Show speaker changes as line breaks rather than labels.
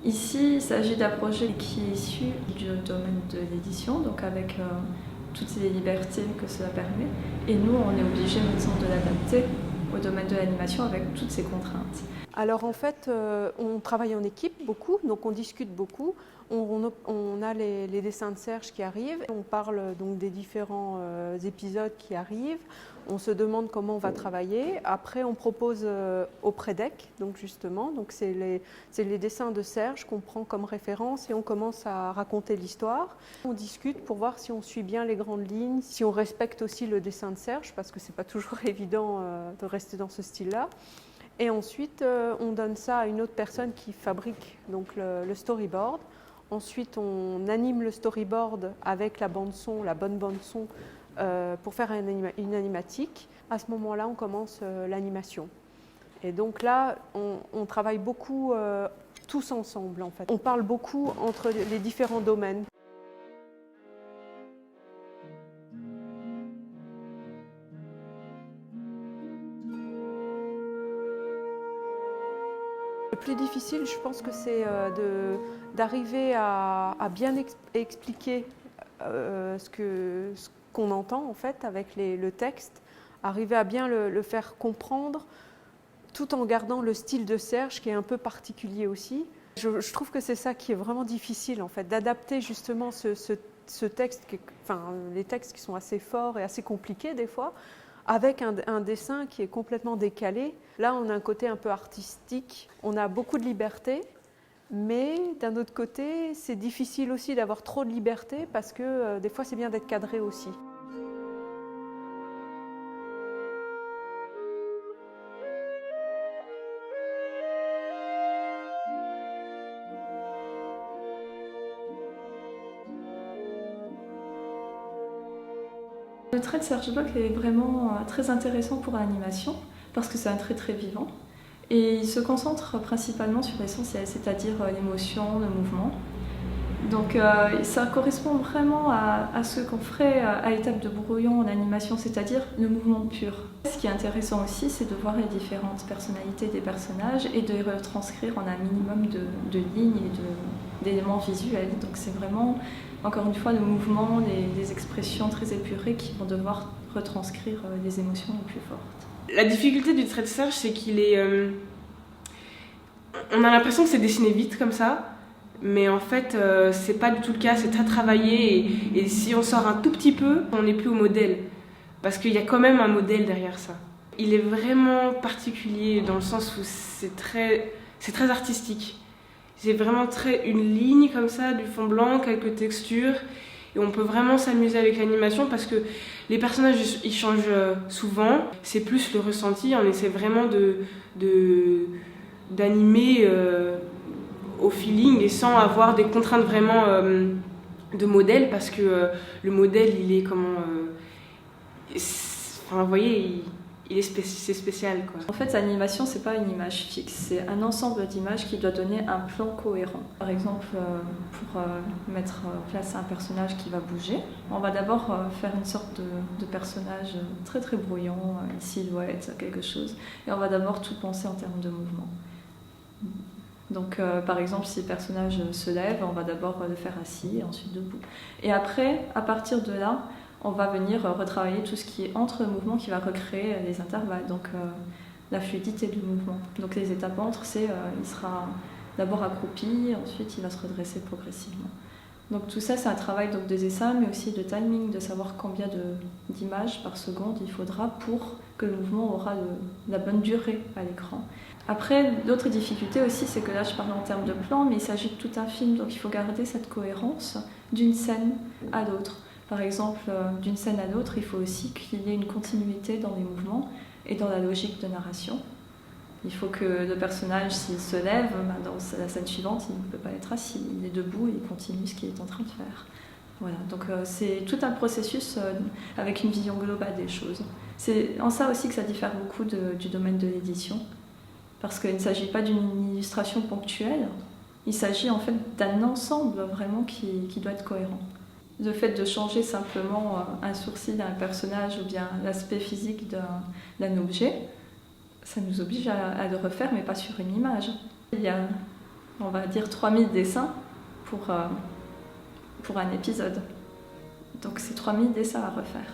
Ici, il s'agit d'un projet qui est issu du domaine de l'édition, donc avec toutes les libertés que cela permet. Et nous, on est obligé maintenant de l'adapter au domaine de l'animation avec toutes ces contraintes.
Alors en fait, on travaille en équipe beaucoup, donc on discute beaucoup. On a les dessins de Serge qui arrivent, on parle donc des différents épisodes qui arrivent, on se demande comment on va travailler. Après, on propose au Prédec, donc justement, donc c'est les dessins de Serge qu'on prend comme référence et on commence à raconter l'histoire. On discute pour voir si on suit bien les grandes lignes, si on respecte aussi le dessin de Serge, parce que c'est pas toujours évident de rester dans ce style-là. Et ensuite, on donne ça à une autre personne qui fabrique donc le storyboard. Ensuite, on anime le storyboard avec la bande-son, la bonne bande-son, pour faire une animatique. À ce moment-là, on commence l'animation. Et donc là, on travaille beaucoup tous ensemble, en fait. On parle beaucoup entre les différents domaines. Le plus difficile, je pense que c'est d'arriver à bien expliquer ce qu'on entend en fait avec le texte, arriver à bien le faire comprendre tout en gardant le style de Serge qui est un peu particulier aussi. Je trouve que c'est ça qui est vraiment difficile en fait, d'adapter justement ce texte, les textes qui sont assez forts et assez compliqués des fois, avec un dessin qui est complètement décalé. Là, on a un côté un peu artistique, on a beaucoup de liberté, mais d'un autre côté, c'est difficile aussi d'avoir trop de liberté parce que des fois, c'est bien d'être cadré aussi.
Le trait de Serge Bloch est vraiment très intéressant pour l'animation parce que c'est un trait très vivant et il se concentre principalement sur l'essentiel, c'est-à-dire l'émotion, le mouvement. Donc ça correspond vraiment à ce qu'on ferait à l'étape de brouillon en animation, c'est-à-dire le mouvement pur. Ce qui est intéressant aussi, c'est de voir les différentes personnalités des personnages et de les retranscrire en un minimum de lignes et d'éléments visuels. Donc c'est vraiment, encore une fois, le mouvement, des expressions très épurées qui vont devoir retranscrire les émotions les plus fortes.
La difficulté du trait de Serge, c'est qu'il est... on a l'impression que c'est dessiné vite comme ça. Mais en fait, c'est pas du tout le cas, c'est très travaillé et si on sort un tout petit peu, on n'est plus au modèle. Parce qu'il y a quand même un modèle derrière ça. Il est vraiment particulier dans le sens où c'est très artistique. C'est vraiment une ligne comme ça, du fond blanc, quelques textures. Et on peut vraiment s'amuser avec l'animation parce que les personnages, ils changent souvent. C'est plus le ressenti, on essaie vraiment d'animer... au feeling et sans avoir des contraintes vraiment de modèle parce que le modèle il est vous voyez c'est spécial quoi.
En fait, l'animation c'est pas une image fixe, c'est un ensemble d'images qui doit donner un plan cohérent. Par exemple, pour mettre en place un personnage qui va bouger, on va d'abord faire une sorte de personnage très très brouillon, une silhouette, quelque chose, et on va d'abord tout penser en termes de mouvement. Donc par exemple, si le personnage se lève, on va d'abord le faire assis et ensuite debout. Et après, à partir de là, on va venir retravailler tout ce qui est entre mouvements qui va recréer les intervalles, donc la fluidité du mouvement. Donc les étapes entre, il sera d'abord accroupi, ensuite il va se redresser progressivement. Donc tout ça, c'est un travail donc, de dessin, mais aussi de timing, de savoir combien d'images par seconde il faudra pour que le mouvement aura la bonne durée à l'écran. Après, l'autre difficulté aussi, c'est que là je parle en termes de plan, mais il s'agit de tout un film, donc il faut garder cette cohérence d'une scène à l'autre. Par exemple, d'une scène à l'autre, il faut aussi qu'il y ait une continuité dans les mouvements et dans la logique de narration. Il faut que le personnage, s'il se lève, dans la scène suivante, il ne peut pas être assis, il est debout et il continue ce qu'il est en train de faire. Voilà, donc c'est tout un processus avec une vision globale des choses. C'est en ça aussi que ça diffère beaucoup du domaine de l'édition, parce qu'il ne s'agit pas d'une illustration ponctuelle, il s'agit en fait d'un ensemble vraiment qui doit être cohérent. Le fait de changer simplement un sourcil d'un personnage ou bien l'aspect physique d'un objet, ça nous oblige à le refaire, mais pas sur une image. Il y a on va dire 3000 dessins pour un épisode. Donc c'est 3000 dessins à refaire.